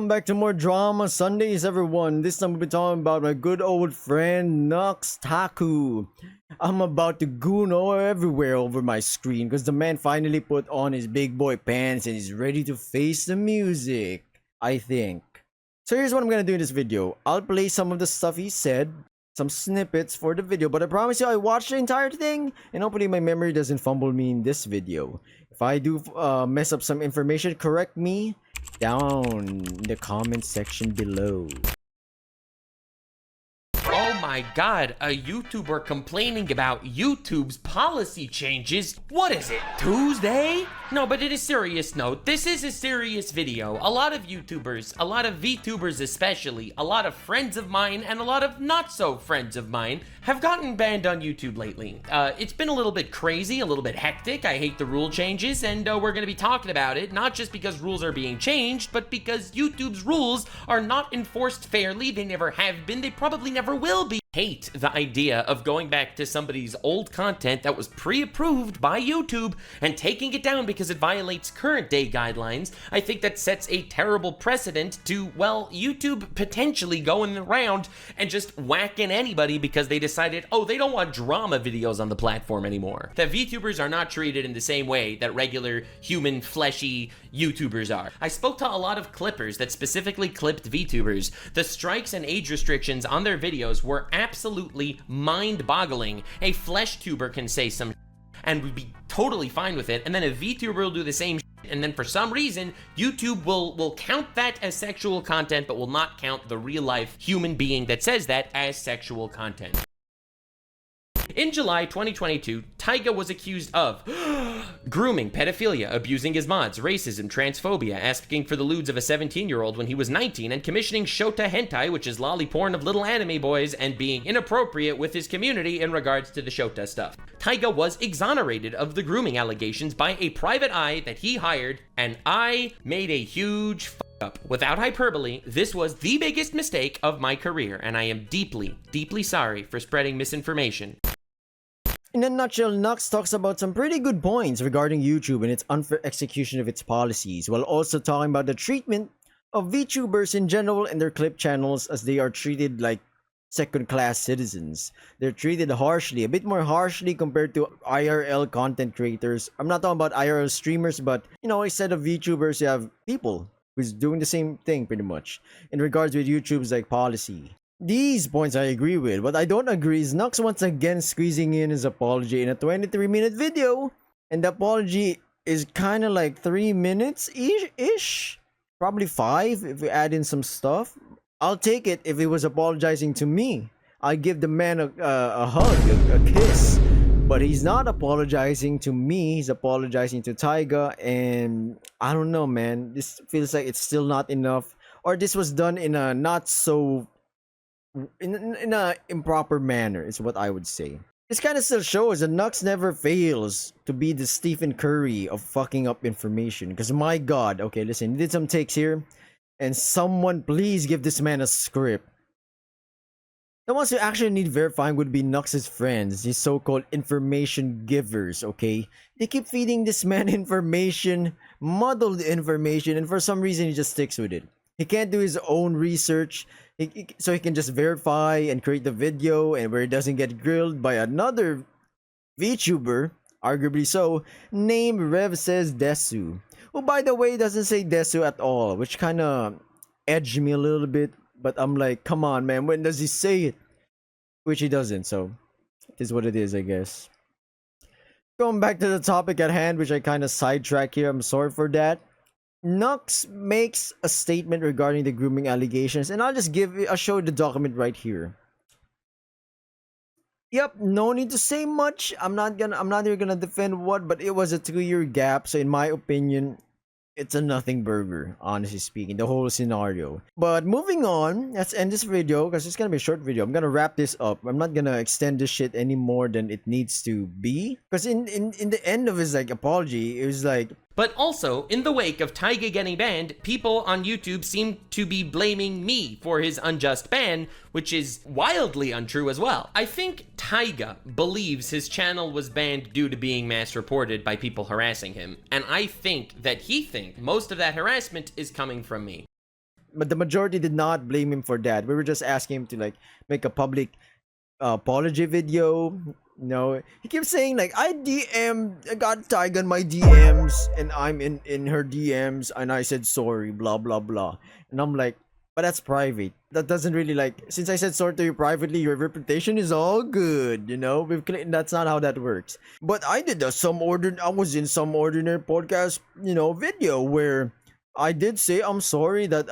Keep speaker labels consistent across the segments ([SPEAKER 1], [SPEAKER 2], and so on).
[SPEAKER 1] Welcome back to more Drama Sundays, everyone. This time we'll be talking about my good old friend Nux Taku. I'm about to goon all everywhere over my screen because the man finally put on his big boy pants and he's ready to face the music, I think. So here's what I'm gonna do in this video. I'll play some of the stuff he said, some snippets for the video, but I promise you I watched the entire thing and hopefully my memory doesn't fumble me in this video. If I do mess up some information, correct me down in the comment section below.
[SPEAKER 2] Oh my god, a YouTuber complaining about YouTube's policy changes? What is it, Tuesday? No, but in a serious note, this is a serious video. A lot of YouTubers, a lot of Vtubers especially, a lot of friends of mine, and a lot of not so friends of mine have gotten banned on YouTube lately. It's been a little bit crazy, a little bit hectic. I hate the rule changes, and we're gonna be talking about it, not just because rules are being changed, but because YouTube's rules are not enforced fairly. They never have been, they probably never will be. Hate the idea of going back to somebody's old content that was pre-approved by YouTube and taking it down because it violates current day guidelines. I think that sets a terrible precedent to, well, YouTube potentially going around and just whacking anybody because they decided, oh, they don't want drama videos on the platform anymore. That VTubers are not treated in the same way that regular human fleshy YouTubers are. I spoke to a lot of clippers that specifically clipped VTubers. The strikes and age restrictions on their videos were absolutely mind-boggling. A flesh tuber can say some and would be totally fine with it, and then a VTuber will do the same and then for some reason YouTube will count that as sexual content but will not count the real-life human being that says that as sexual content. In July 2022, Taiga was accused of grooming, pedophilia, abusing his mods, racism, transphobia, asking for the lewds of a 17-year-old when he was 19, and commissioning shota hentai, which is lolly porn of little anime boys, and being inappropriate with his community in regards to the shota stuff. Taiga was exonerated of the grooming allegations by a private eye that he hired, and I made a huge up. Without hyperbole, this was the biggest mistake of my career, and I am deeply, deeply sorry for spreading misinformation.
[SPEAKER 1] In a nutshell, Nux talks about some pretty good points regarding YouTube and its unfair execution of its policies, while also talking about the treatment of VTubers in general and their clip channels as they are treated like second-class citizens. They're treated harshly, a bit more harshly compared to IRL content creators. I'm not talking about IRL streamers, but, you know, instead of VTubers, you have people who's doing the same thing pretty much in regards with YouTube's like policy. These points I agree with. What I don't agree is Nux once again squeezing in his apology in a 23-minute video, and the apology is kind of like 3 minutes ish, probably 5 if we add in some stuff. I'll take it if he was apologizing to me. I give the man a hug, a kiss, but he's not apologizing to me. He's apologizing to Taiga, and I don't know, man. This feels like it's still not enough, or this was done in a not so in a improper manner is what I would say. This kind of still shows that Nux never fails to be the Stephen Curry of fucking up information. Because my god, okay, listen, you did some takes here, and someone please give this man a script. The ones who actually need verifying would be Nux's friends, his so-called information givers, okay? They keep feeding this man information, muddled information, and for some reason he just sticks with it. He can't do his own research, so he can just verify and create the video, and where he doesn't get grilled by another VTuber, arguably so, named Rev Says Desu. Who, by the way, doesn't say Desu at all, which kind of edged me a little bit, but I'm like, come on, man, when does he say it? Which he doesn't, so it is what it is, I guess. Going back to the topic at hand, which I kind of sidetracked here, I'm sorry for that. Nux makes a statement regarding the grooming allegations, and I'll show the document right here. Yep, no need to say much. I'm not even gonna defend what, but it was a 2-year gap, so in my opinion, it's a nothing burger, honestly speaking, the whole scenario. But moving on, let's end this video because it's gonna be a short video. I'm gonna wrap this up. I'm not gonna extend this shit any more than it needs to be, because in the end of his like apology, it was like,
[SPEAKER 2] but also, in the wake of Taiga getting banned, people on YouTube seem to be blaming me for his unjust ban, which is wildly untrue as well. I think Taiga believes his channel was banned due to being mass reported by people harassing him, and I think that he thinks most of that harassment is coming from me.
[SPEAKER 1] but the majority did not blame him for that. We were just asking him to like make a public apology video. He keeps saying like I got Taiga in my DMs and I'm in her DMs and I said sorry, blah blah blah. And I'm like, but that's private. That doesn't really like, since I said sorry to you privately, your reputation is all good. That's not how that works. But I did I was in some ordinary podcast, video where I did say I'm sorry that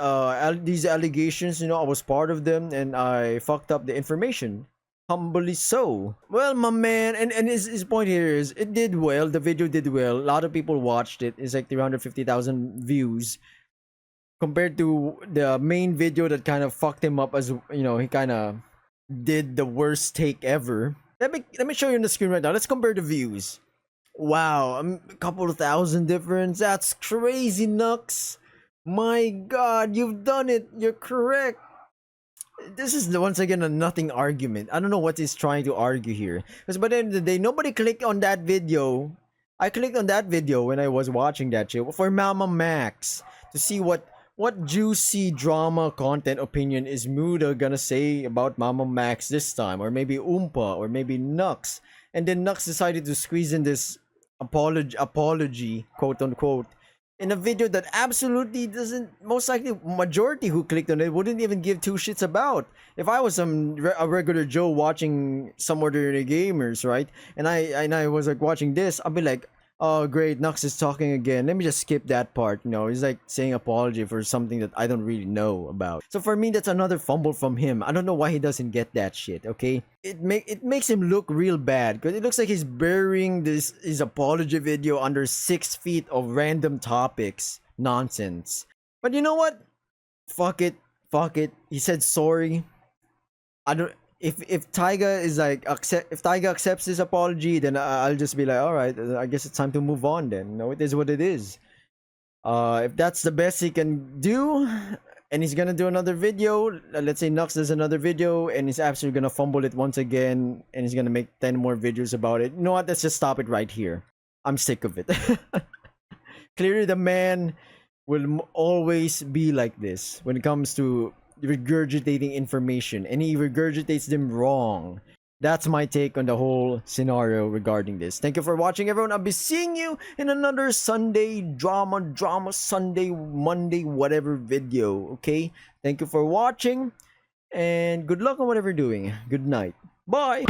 [SPEAKER 1] these allegations, I was part of them and I fucked up the information. Humbly so. Well, my man, and his point here is it did well. The video did well. A lot of people watched it. It's like 350,000 views compared to the main video that kind of fucked him up, as he kind of did the worst take ever. Let me show you on the screen right now. Let's compare the views. Wow, a couple of thousand difference. That's crazy, Nux. My God, you've done it. You're correct. This is once again a nothing argument. I don't know what he's trying to argue here. Because by the end of the day, nobody clicked on that video. I clicked on that video when I was watching that shit for Mama Max to see what juicy drama content opinion is Muda gonna say about Mama Max this time, or maybe Oompa, or maybe Nux. And then Nux decided to squeeze in this apology, quote unquote, in a video that absolutely doesn't, most likely majority who clicked on it wouldn't even give two shits about. If I was a regular Joe watching Some Ordinary Gamers, right, and I was like watching this, I'd be like, oh great, Nux is talking again, let me just skip that part. He's like saying apology for something that I don't really know about. So for me, that's another fumble from him. I don't know why he doesn't get that shit. Okay, it makes him look real bad, because it looks like he's burying his apology video under 6 feet of random topics nonsense. But you know what, fuck it. He said sorry. I don't, if Taiga is like if Taiga accepts this apology, then I'll just be like, all right, I guess it's time to move on. Then it is what it is. If that's the best he can do, and he's gonna do another video, let's say Nux does another video and he's absolutely gonna fumble it once again, and he's gonna make 10 more videos about it. You know what? Let's just stop it right here. I'm sick of it. Clearly, the man will always be like this when it comes to regurgitating information, and he regurgitates them wrong. That's my take on the whole scenario regarding this. Thank you for watching, everyone. I'll be seeing you in another Sunday drama Sunday, Monday, whatever video. Okay, thank you for watching, and good luck on whatever you're doing. Good night. Bye.